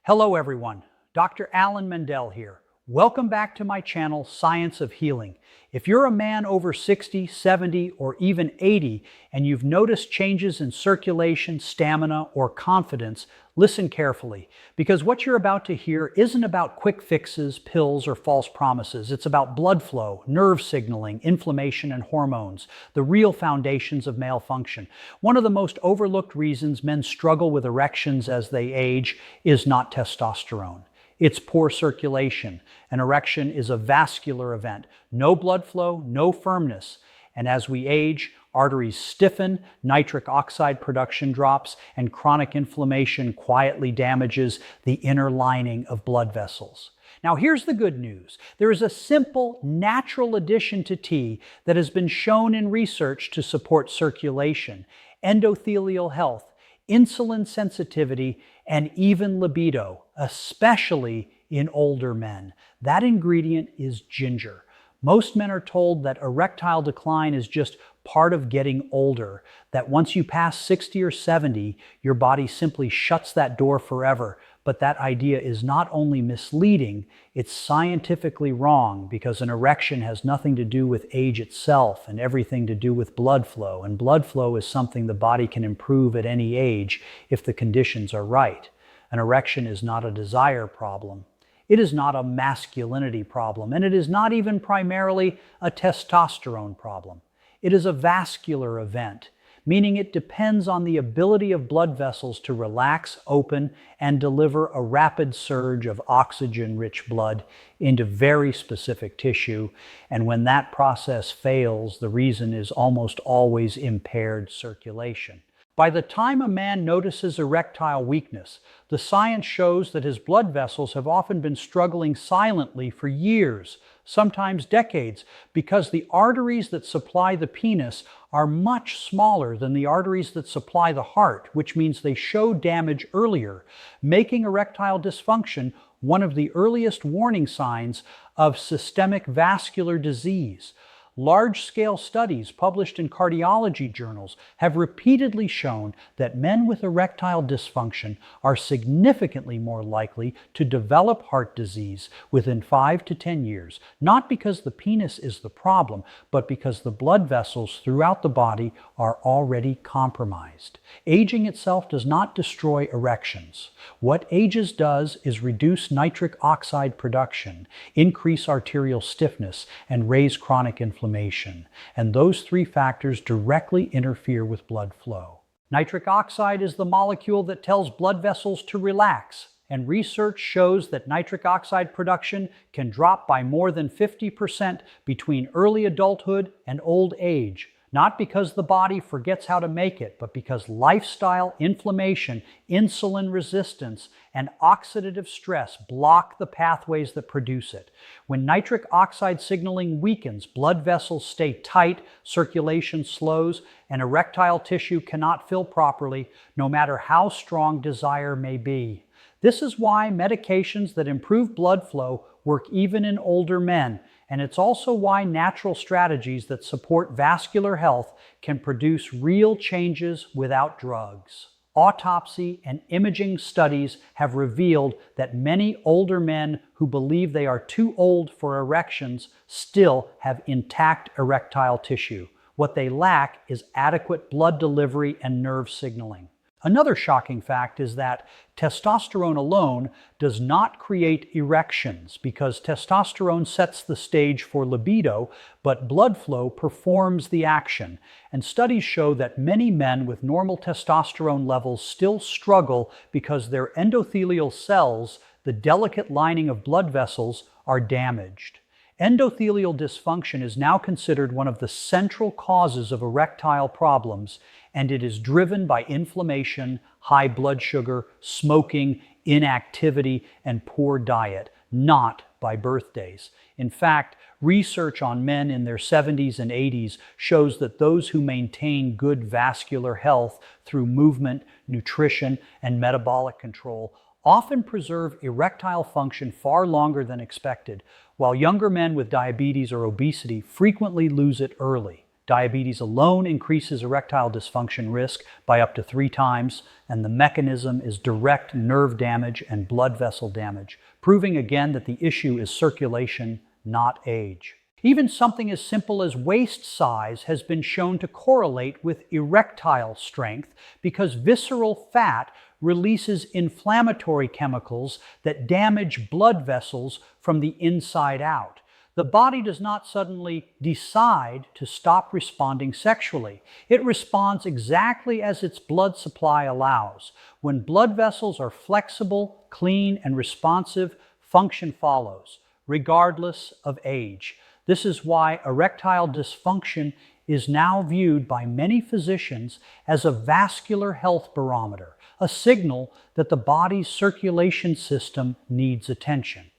Hello everyone, Dr. Alan Mandell here. Welcome back to my channel, Science of Healing. If you're a man over 60, 70, or even 80, and you've noticed changes in circulation, stamina, or confidence, listen carefully, because what you're about to hear isn't about quick fixes, pills, or false promises. It's about blood flow, nerve signaling, inflammation, and hormones, the real foundations of male function. One of the most overlooked reasons men struggle with erections as they age is not testosterone. It's poor circulation. An erection is a vascular event. No blood flow, no firmness. And as we age, arteries stiffen, nitric oxide production drops, and chronic inflammation quietly damages the inner lining of blood vessels. Now here's the good news. There is a simple, natural addition to tea that has been shown in research to support circulation, endothelial health, insulin sensitivity, and even libido, especially in older men. That ingredient is ginger. Most men are told that erectile decline is just part of getting older, that once you pass 60 or 70, your body simply shuts that door forever. But that idea is not only misleading, it's scientifically wrong, because an erection has nothing to do with age itself and everything to do with blood flow. And blood flow is something the body can improve at any age if the conditions are right. An erection is not a desire problem. It is not a masculinity problem, and it is not even primarily a testosterone problem. It is a vascular event, meaning it depends on the ability of blood vessels to relax, open, and deliver a rapid surge of oxygen-rich blood into very specific tissue. And when that process fails, the reason is almost always impaired circulation. By the time a man notices erectile weakness, the science shows that his blood vessels have often been struggling silently for years, sometimes decades, because the arteries that supply the penis are much smaller than the arteries that supply the heart, which means they show damage earlier, making erectile dysfunction one of the earliest warning signs of systemic vascular disease. Large-scale studies published in cardiology journals have repeatedly shown that men with erectile dysfunction are significantly more likely to develop heart disease within 5 to 10 years, not because the penis is the problem, but because the blood vessels throughout the body are already compromised. Aging itself does not destroy erections. What ages does is reduce nitric oxide production, increase arterial stiffness, and raise chronic inflammation. And those three factors directly interfere with blood flow. Nitric oxide is the molecule that tells blood vessels to relax, and research shows that nitric oxide production can drop by more than 50% between early adulthood and old age. Not because the body forgets how to make it, but because lifestyle, inflammation, insulin resistance, and oxidative stress block the pathways that produce it. When nitric oxide signaling weakens, blood vessels stay tight, circulation slows, and erectile tissue cannot fill properly, no matter how strong desire may be. This is why medications that improve blood flow work even in older men. And it's also why natural strategies that support vascular health can produce real changes without drugs. Autopsy and imaging studies have revealed that many older men who believe they are too old for erections still have intact erectile tissue. What they lack is adequate blood delivery and nerve signaling. Another shocking fact is that testosterone alone does not create erections, because testosterone sets the stage for libido, but blood flow performs the action. And studies show that many men with normal testosterone levels still struggle because their endothelial cells, the delicate lining of blood vessels, are damaged. Endothelial dysfunction is now considered one of the central causes of erectile problems, and it is driven by inflammation, high blood sugar, smoking, inactivity, and poor diet, not by birthdays. In fact, research on men in their 70s and 80s shows that those who maintain good vascular health through movement, nutrition, and metabolic control often preserve erectile function far longer than expected, while younger men with diabetes or obesity frequently lose it early. Diabetes alone increases erectile dysfunction risk by up to 3 times, and the mechanism is direct nerve damage and blood vessel damage, proving again that the issue is circulation, not age. Even something as simple as waist size has been shown to correlate with erectile strength because visceral fat releases inflammatory chemicals that damage blood vessels from the inside out. The body does not suddenly decide to stop responding sexually. It responds exactly as its blood supply allows. When blood vessels are flexible, clean, and responsive, function follows, regardless of age. This is why erectile dysfunction is now viewed by many physicians as a vascular health barometer, a signal that the body's circulation system needs attention.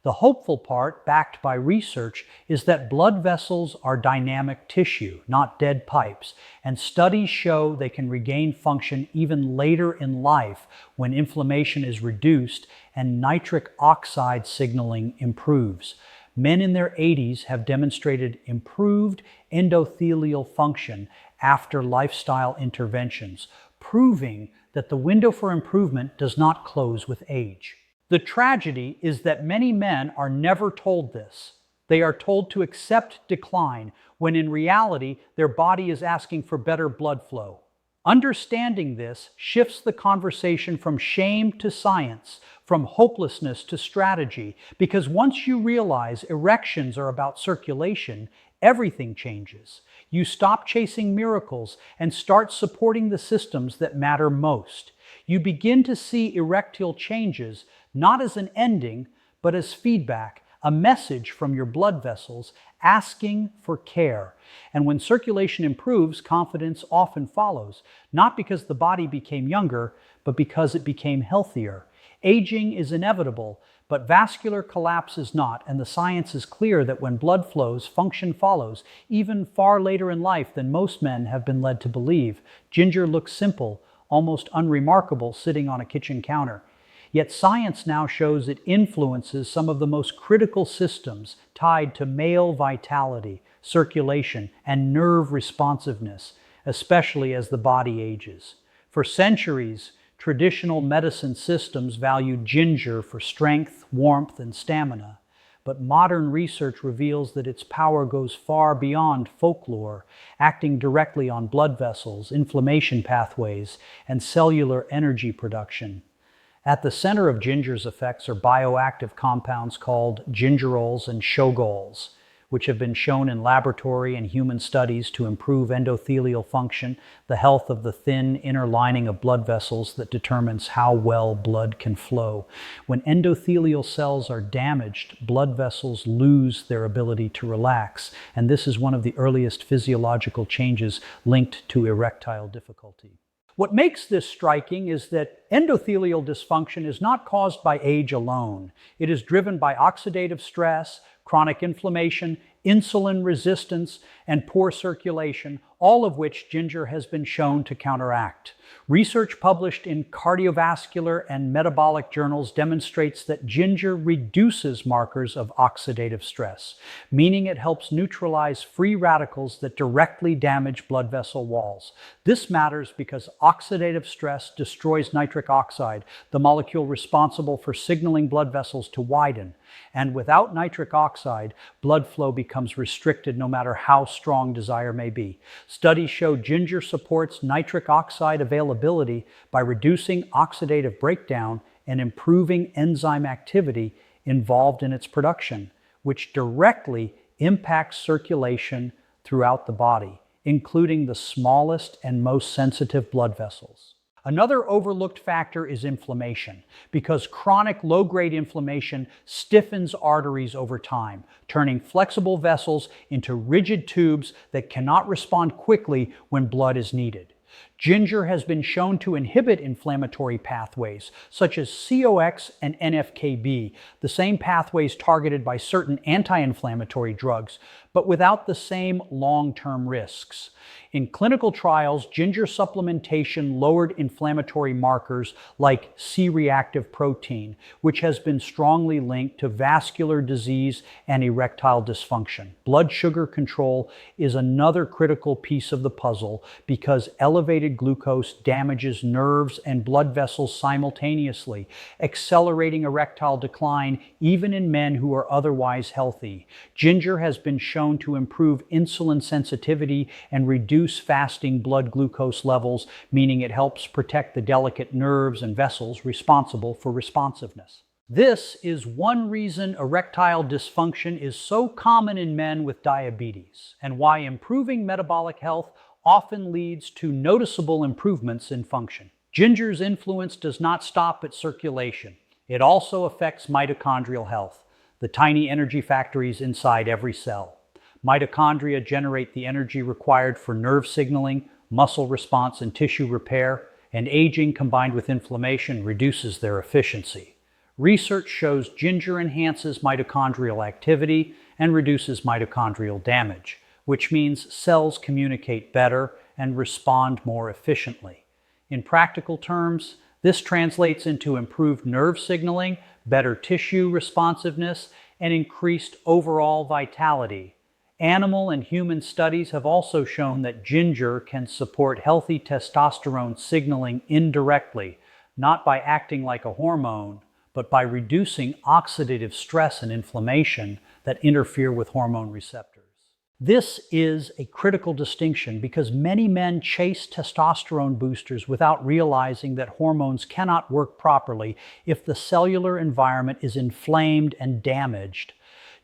The hopeful part, backed by research, is that blood vessels are dynamic tissue, not dead pipes, and studies show they can regain function even later in life when inflammation is reduced and nitric oxide signaling improves. Men in their 80s have demonstrated improved endothelial function after lifestyle interventions, proving that the window for improvement does not close with age. The tragedy is that many men are never told this. They are told to accept decline, when in reality, their body is asking for better blood flow. Understanding this shifts the conversation from shame to science, from hopelessness to strategy, because once you realize erections are about circulation, everything changes. You stop chasing miracles and start supporting the systems that matter most. You begin to see erectile changes not as an ending, but as feedback, a message from your blood vessels asking for care. And when circulation improves, confidence often follows, not because the body became younger, but because it became healthier. Aging is inevitable, but vascular collapse is not, and the science is clear that when blood flows, function follows, even far later in life than most men have been led to believe. Ginger looks simple, almost unremarkable, sitting on a kitchen counter. Yet science now shows it influences some of the most critical systems tied to male vitality, circulation, and nerve responsiveness, especially as the body ages. For centuries, traditional medicine systems valued ginger for strength, warmth, and stamina. But modern research reveals that its power goes far beyond folklore, acting directly on blood vessels, inflammation pathways, and cellular energy production. At the center of ginger's effects are bioactive compounds called gingerols and shogols, which have been shown in laboratory and human studies to improve endothelial function, the health of the thin inner lining of blood vessels that determines how well blood can flow. When endothelial cells are damaged, blood vessels lose their ability to relax, and this is one of the earliest physiological changes linked to erectile difficulty. What makes this striking is that endothelial dysfunction is not caused by age alone. It is driven by oxidative stress, chronic inflammation, insulin resistance, and poor circulation, all of which ginger has been shown to counteract. Research published in cardiovascular and metabolic journals demonstrates that ginger reduces markers of oxidative stress, meaning it helps neutralize free radicals that directly damage blood vessel walls. This matters because oxidative stress destroys nitric oxide, the molecule responsible for signaling blood vessels to widen. And without nitric oxide, blood flow becomes restricted no matter how strong desire may be. Studies show ginger supports nitric oxide availability by reducing oxidative breakdown and improving enzyme activity involved in its production, which directly impacts circulation throughout the body, including the smallest and most sensitive blood vessels. Another overlooked factor is inflammation, because chronic low-grade inflammation stiffens arteries over time, turning flexible vessels into rigid tubes that cannot respond quickly when blood is needed. Ginger has been shown to inhibit inflammatory pathways, such as COX and NF-κB, the same pathways targeted by certain anti-inflammatory drugs, but without the same long-term risks. In clinical trials, ginger supplementation lowered inflammatory markers like C-reactive protein, which has been strongly linked to vascular disease and erectile dysfunction. Blood sugar control is another critical piece of the puzzle because elevated glucose damages nerves and blood vessels simultaneously, accelerating erectile decline even in men who are otherwise healthy. Ginger has been shown to improve insulin sensitivity and reduce fasting blood glucose levels, meaning it helps protect the delicate nerves and vessels responsible for responsiveness. This is one reason erectile dysfunction is so common in men with diabetes, and why improving metabolic health often leads to noticeable improvements in function. Ginger's influence does not stop at circulation. It also affects mitochondrial health, the tiny energy factories inside every cell. Mitochondria generate the energy required for nerve signaling, muscle response, and tissue repair, and aging combined with inflammation reduces their efficiency. Research shows ginger enhances mitochondrial activity and reduces mitochondrial damage, which means cells communicate better and respond more efficiently. In practical terms, this translates into improved nerve signaling, better tissue responsiveness, and increased overall vitality. Animal and human studies have also shown that ginger can support healthy testosterone signaling indirectly, not by acting like a hormone, but by reducing oxidative stress and inflammation that interfere with hormone receptors. This is a critical distinction because many men chase testosterone boosters without realizing that hormones cannot work properly if the cellular environment is inflamed and damaged.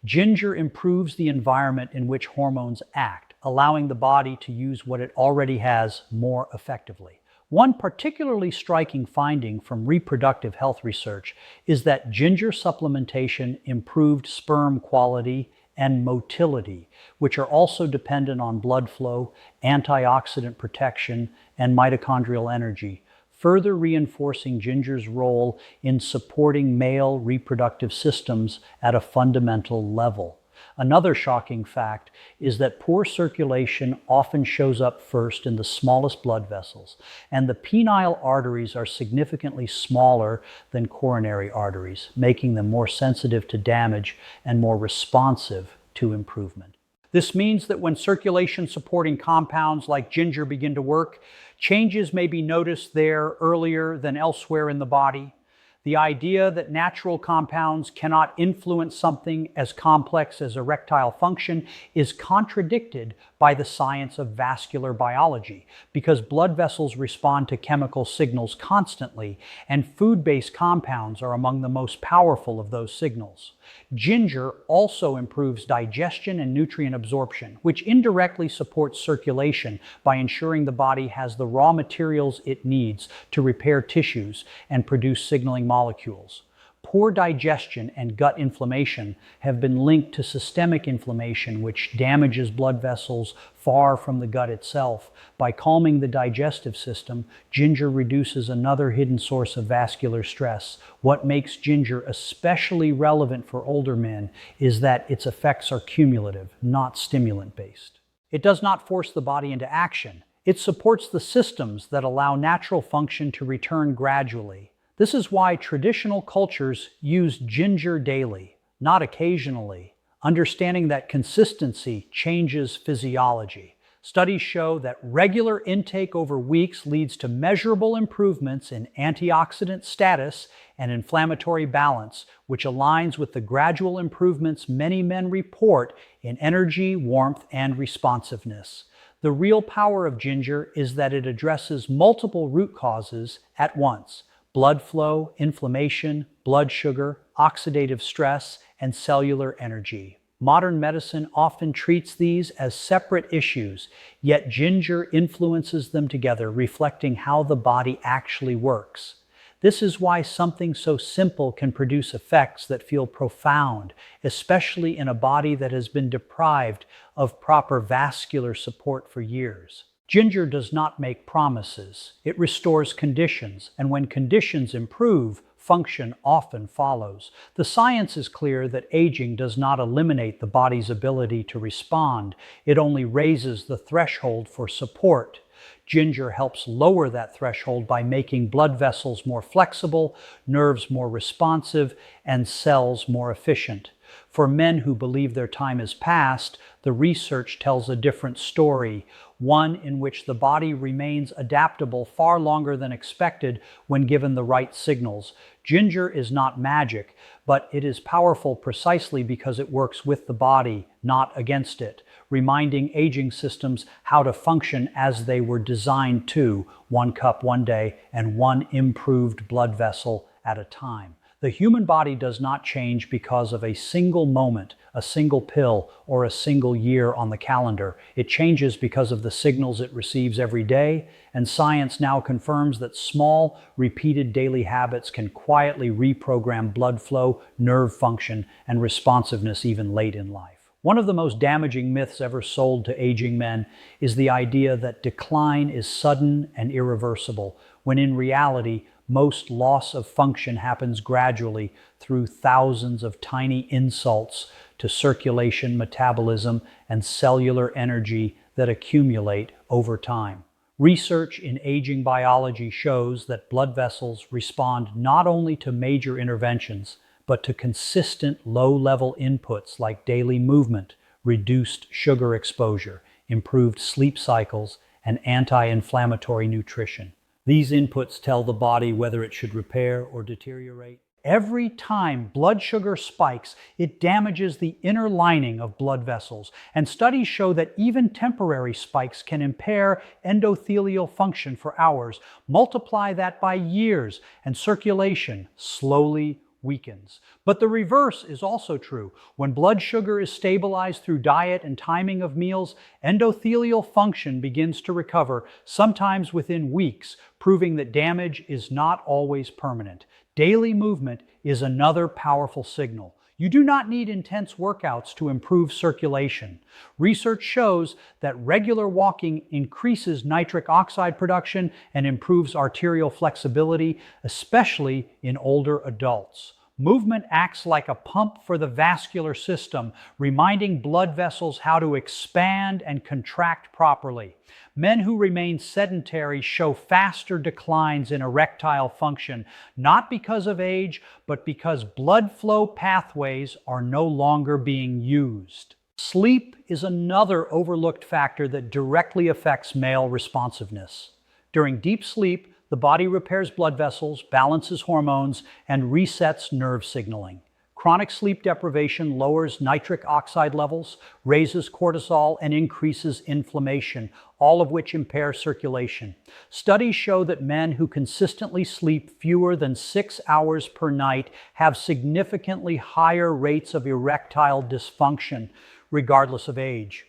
Ginger improves the environment in which hormones act, allowing the body to use what it already has more effectively. One particularly striking finding from reproductive health research is that ginger supplementation improved sperm quality and motility, which are also dependent on blood flow, antioxidant protection, and mitochondrial energy, further reinforcing ginger's role in supporting male reproductive systems at a fundamental level. Another shocking fact is that poor circulation often shows up first in the smallest blood vessels, and the penile arteries are significantly smaller than coronary arteries, making them more sensitive to damage and more responsive to improvement. This means that when circulation-supporting compounds like ginger begin to work, changes may be noticed there earlier than elsewhere in the body. The idea that natural compounds cannot influence something as complex as erectile function is contradicted by the science of vascular biology, because blood vessels respond to chemical signals constantly, and food-based compounds are among the most powerful of those signals. Ginger also improves digestion and nutrient absorption, which indirectly supports circulation by ensuring the body has the raw materials it needs to repair tissues and produce signaling molecules. Poor digestion and gut inflammation have been linked to systemic inflammation, which damages blood vessels far from the gut itself. By calming the digestive system, ginger reduces another hidden source of vascular stress. What makes ginger especially relevant for older men is that its effects are cumulative, not stimulant-based. It does not force the body into action. It supports the systems that allow natural function to return gradually. This is why traditional cultures use ginger daily, not occasionally, understanding that consistency changes physiology. Studies show that regular intake over weeks leads to measurable improvements in antioxidant status and inflammatory balance, which aligns with the gradual improvements many men report in energy, warmth, and responsiveness. The real power of ginger is that it addresses multiple root causes at once: blood flow, inflammation, blood sugar, oxidative stress, and cellular energy. Modern medicine often treats these as separate issues, yet ginger influences them together, reflecting how the body actually works. This is why something so simple can produce effects that feel profound, especially in a body that has been deprived of proper vascular support for years. Ginger does not make promises. It restores conditions, and when conditions improve, function often follows. The science is clear that aging does not eliminate the body's ability to respond. It only raises the threshold for support. Ginger helps lower that threshold by making blood vessels more flexible, nerves more responsive, and cells more efficient. For men who believe their time is past, the research tells a different story, one in which the body remains adaptable far longer than expected when given the right signals. Ginger is not magic, but it is powerful precisely because it works with the body, not against it, reminding aging systems how to function as they were designed to, 1 cup one day and one improved blood vessel at a time. The human body does not change because of a single moment, a single pill, or a single year on the calendar. It changes because of the signals it receives every day, and science now confirms that small, repeated daily habits can quietly reprogram blood flow, nerve function, and responsiveness even late in life. One of the most damaging myths ever sold to aging men is the idea that decline is sudden and irreversible, when in reality, most loss of function happens gradually through thousands of tiny insults to circulation, metabolism, and cellular energy that accumulate over time. Research in aging biology shows that blood vessels respond not only to major interventions, but to consistent low-level inputs like daily movement, reduced sugar exposure, improved sleep cycles, and anti-inflammatory nutrition. These inputs tell the body whether it should repair or deteriorate. Every time blood sugar spikes, it damages the inner lining of blood vessels, and studies show that even temporary spikes can impair endothelial function for hours. Multiply that by years, and circulation slowly weakens. But the reverse is also true. When blood sugar is stabilized through diet and timing of meals, endothelial function begins to recover, sometimes within weeks, proving that damage is not always permanent. Daily movement is another powerful signal. You do not need intense workouts to improve circulation. Research shows that regular walking increases nitric oxide production and improves arterial flexibility, especially in older adults. Movement acts like a pump for the vascular system, reminding blood vessels how to expand and contract properly. Men who remain sedentary show faster declines in erectile function, not because of age, but because blood flow pathways are no longer being used. Sleep is another overlooked factor that directly affects male responsiveness. During deep sleep, the body repairs blood vessels, balances hormones, and resets nerve signaling. Chronic sleep deprivation lowers nitric oxide levels, raises cortisol, and increases inflammation, all of which impair circulation. Studies show that men who consistently sleep fewer than 6 hours per night have significantly higher rates of erectile dysfunction, regardless of age.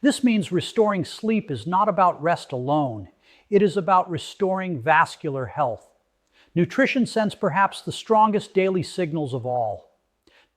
This means restoring sleep is not about rest alone. It is about restoring vascular health. Nutrition sends perhaps the strongest daily signals of all.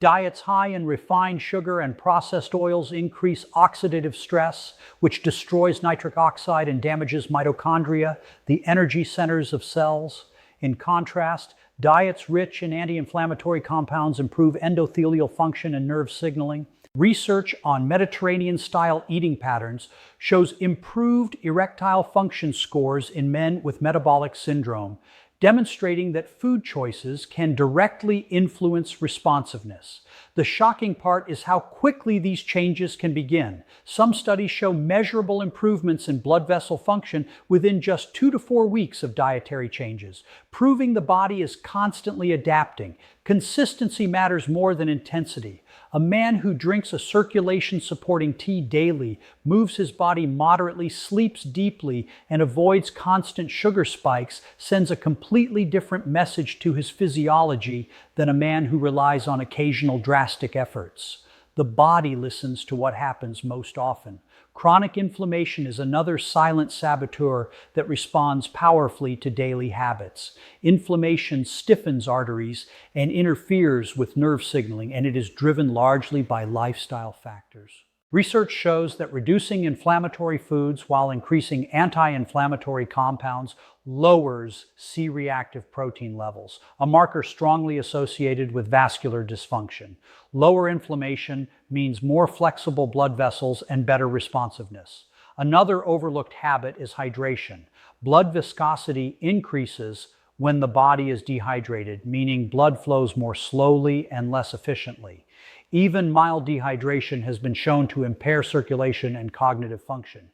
Diets high in refined sugar and processed oils increase oxidative stress, which destroys nitric oxide and damages mitochondria, the energy centers of cells. In contrast, diets rich in anti-inflammatory compounds improve endothelial function and nerve signaling. Research on Mediterranean-style eating patterns shows improved erectile function scores in men with metabolic syndrome, demonstrating that food choices can directly influence responsiveness. The shocking part is how quickly these changes can begin. Some studies show measurable improvements in blood vessel function within just 2 to 4 weeks of dietary changes, proving the body is constantly adapting. Consistency matters more than intensity. A man who drinks a circulation-supporting tea daily, moves his body moderately, sleeps deeply, and avoids constant sugar spikes sends a completely different message to his physiology than a man who relies on occasional drastic efforts. The body listens to what happens most often. Chronic inflammation is another silent saboteur that responds powerfully to daily habits. Inflammation stiffens arteries and interferes with nerve signaling, and it is driven largely by lifestyle factors. Research shows that reducing inflammatory foods while increasing anti-inflammatory compounds lowers C-reactive protein levels, a marker strongly associated with vascular dysfunction. Lower inflammation means more flexible blood vessels and better responsiveness. Another overlooked habit is hydration. Blood viscosity increases when the body is dehydrated, meaning blood flows more slowly and less efficiently. Even mild dehydration has been shown to impair circulation and cognitive function.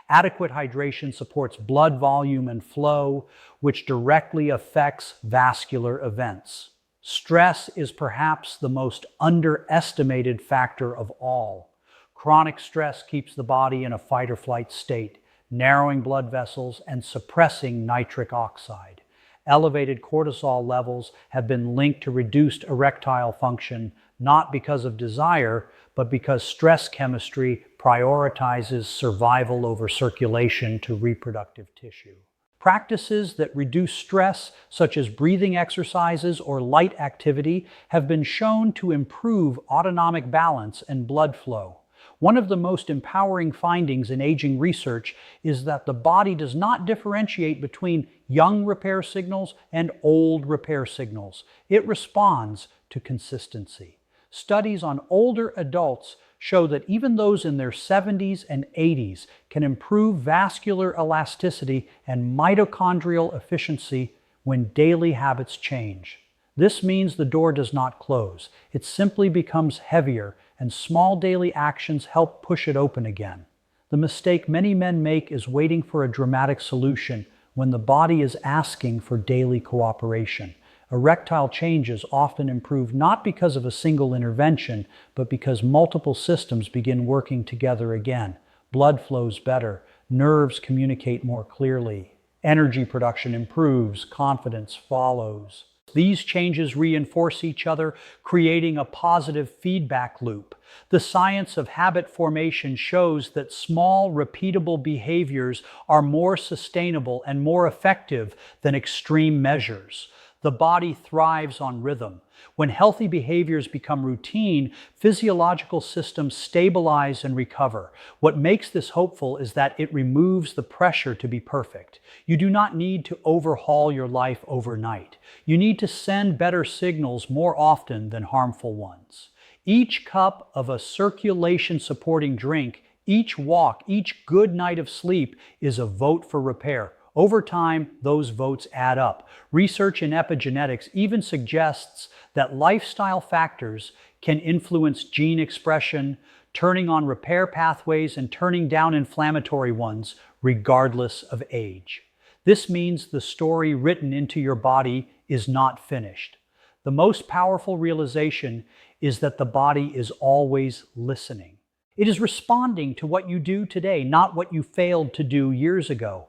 Adequate hydration supports blood volume and flow, which directly affects vascular events. Stress is perhaps the most underestimated factor of all. Chronic stress keeps the body in a fight-or-flight state, narrowing blood vessels and suppressing nitric oxide. Elevated cortisol levels have been linked to reduced erectile function, not because of desire, but because stress chemistry prioritizes survival over circulation to reproductive tissue. Practices that reduce stress, such as breathing exercises or light activity, have been shown to improve autonomic balance and blood flow. One of the most empowering findings in aging research is that the body does not differentiate between young repair signals and old repair signals. It responds to consistency. Studies on older adults show that even those in their 70s and 80s can improve vascular elasticity and mitochondrial efficiency when daily habits change. This means the door does not close. It simply becomes heavier, and small daily actions help push it open again. The mistake many men make is waiting for a dramatic solution when the body is asking for daily cooperation. Erectile changes often improve not because of a single intervention, but because multiple systems begin working together again. Blood flows better, nerves communicate more clearly, energy production improves, confidence follows. These changes reinforce each other, creating a positive feedback loop. The science of habit formation shows that small, repeatable behaviors are more sustainable and more effective than extreme measures. The body thrives on rhythm. When healthy behaviors become routine, physiological systems stabilize and recover. What makes this hopeful is that it removes the pressure to be perfect. You do not need to overhaul your life overnight. You need to send better signals more often than harmful ones. Each cup of a circulation-supporting drink, each walk, each good night of sleep is a vote for repair. Over time, those votes add up. Research in epigenetics even suggests that lifestyle factors can influence gene expression, turning on repair pathways and turning down inflammatory ones, regardless of age. This means the story written into your body is not finished. The most powerful realization is that the body is always listening. It is responding to what you do today, not what you failed to do years ago.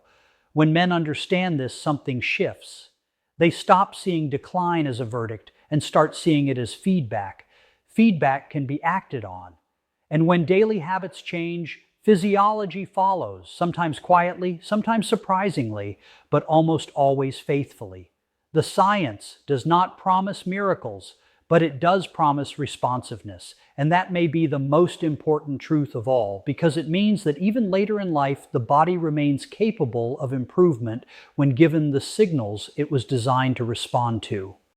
When men understand this, something shifts. They stop seeing decline as a verdict and start seeing it as feedback. Feedback can be acted on. And when daily habits change, physiology follows, sometimes quietly, sometimes surprisingly, but almost always faithfully. The science does not promise miracles, but it does promise responsiveness. And that may be the most important truth of all, because it means that even later in life, the body remains capable of improvement when given the signals it was designed to respond to.